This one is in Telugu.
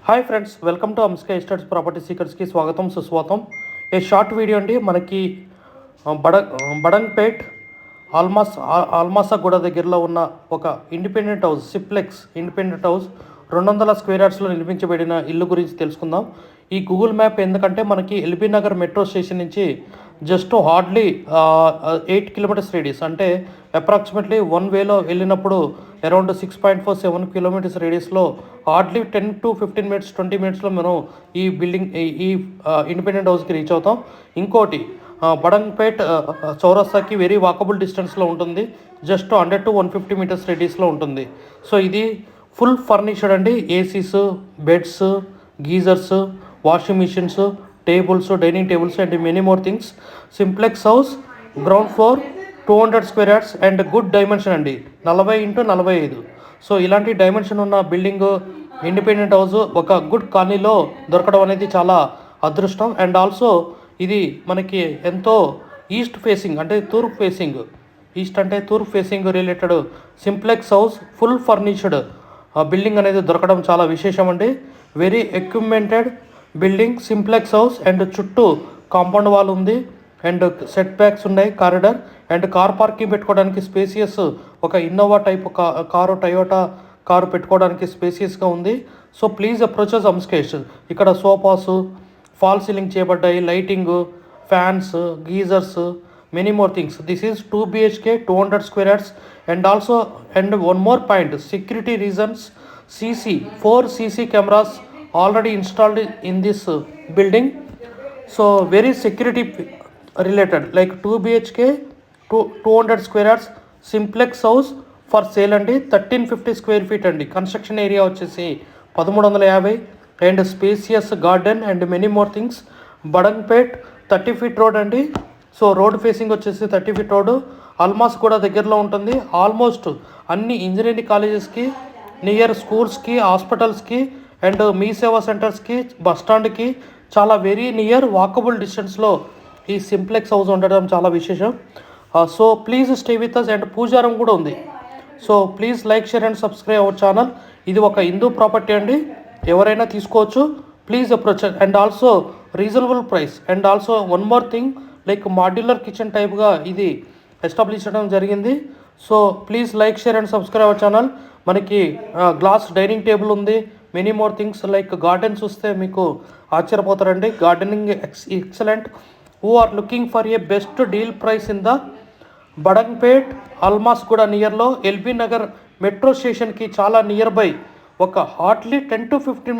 Hi friends, welcome to Amska estates property సీకర్స్కి స్వాగతం సుస్వాగతం. ఏ షార్ట్ వీడియో అండి. మనకి బడంగ్పేట్ ఆల్మాసగూడ దగ్గరలో ఉన్న ఒక independent house, simplex independent house 200 square యార్డ్స్లో నిర్మించబడిన ఇల్లు గురించి తెలుసుకుందాం. ఈ గూగుల్ మ్యాప్ ఎందుకంటే మనకి ఎల్బీ నగర్ మెట్రో స్టేషన్ నుంచి జస్ట్ హార్డ్లీ 8 కిలోమీటర్స్ రేడియస్, అంటే అప్రాక్సిమేట్లీ 1 వేలో వెళ్ళినప్పుడు అరౌండ్ 6.47 కిలోమీటర్స్ రేడియస్లో హార్డ్లీ 10 to 15 మినిట్స్ 20 మినిట్స్లో మనం ఈ బిల్డింగ్ ఈ ఇండిపెండెంట్ హౌస్కి రీచ్ అవుతాం. ఇంకోటి బడంగ్పేట్ చౌరస్తాకి వెరీ వాకబుల్ డిస్టెన్స్లో ఉంటుంది. జస్ట్ 100 to 150 మీటర్స్ రేడియస్లో ఉంటుంది. సో ఇది ఫుల్ ఫర్నిచర్డ్ అండి. ACs, beds, geysers, washing machines, tables, dining tables and many more things. Simplex house, ground floor, 200 square yards and good dimension అండి, 40x45. సో ఇలాంటి డైమెన్షన్ ఉన్న బిల్డింగ్ ఇండిపెండెంట్ హౌస్ ఒక గుడ్ కాలనీలో దొరకడం అనేది చాలా అదృష్టం. అండ్ ఆల్సో ఇది మనకి ఎంతో ఈస్ట్ ఫేసింగ్, అంటే తూర్పు ఫేసింగ్, ఈస్ట్ అంటే తూర్పు facing related simplex house full furnished building అనేది దొరకడం చాలా విశేషం అండి. Very equipmented building simplex house and చుట్టూ కాంపౌండ్ వాల్ ఉంది అండ్ సెట్ బ్యాక్స్ ఉన్నాయి, కారిడార్ అండ్ కార్ పార్కింగ్ పెట్టుకోవడానికి స్పేసియస్, ఒక Innova type car, Toyota car పెట్టుకోవడానికి స్పేసియస్గా ఉంది. సో ప్లీజ్ అప్రోచెస్ అంస్కేష్. ఇక్కడ సోఫాసు, ఫాల్ సీలింగ్ చేయబడ్డాయి, lighting, fans, geysers, many more things. This is 2 BHK 200 square yards and also and one more point, security reasons, 4 CC cameras already installed in this building. So very security related, like 2 BHK 200 square yards simplex house for sale అండి. 1350 స్క్వేర్ ఫీట్ అండి. కన్స్ట్రక్షన్ ఏరియా వచ్చేసి 1350 and spacious garden and many more things. Badangpet 30 feet road అండి. సో రోడ్ ఫేసింగ్ వచ్చేసి 30 ఫీట్ రోడ్. ఆల్మాస్ కూడా దగ్గరలో ఉంటుంది. ఆల్మోస్ట్ అన్ని ఇంజనీరింగ్ కాలేజెస్కి, నియర్ స్కూల్స్కి, హాస్పిటల్స్కి అండ్ మీ సేవా సెంటర్స్కి, బస్ స్టాండ్కి చాలా వెరీ నియర్ వాకబుల్ డిస్టెన్స్లో ఈ సింప్లెక్స్ హౌస్ ఉండడం చాలా విశేషం. So please stay with us. And పూజారం కూడా ఉంది. So please like, share and subscribe our channel. ఇది ఒక హిందూ ప్రాపర్టీ అండి, ఎవరైనా తీసుకోవచ్చు. Please approach and also reasonable price. And also one more thing, like modular kitchen టైప్గా ఇది ఎస్టాబ్లిష్ చేయడం జరిగింది. So please like, share and subscribe our channel. మనకి గ్లాస్ డైనింగ్ టేబుల్ ఉంది, many more things. Like garden చూస్తే మీకు ఆశ్చర్యపోతారండి. Gardening excellent. Who are looking for a best deal price in the Badangpet Almasguda నియర్లో ఎల్బీ నగర్ మెట్రో స్టేషన్కి చాలా నియర్ బై, ఒక హార్డ్లీ 10 to 15 మినిట్స్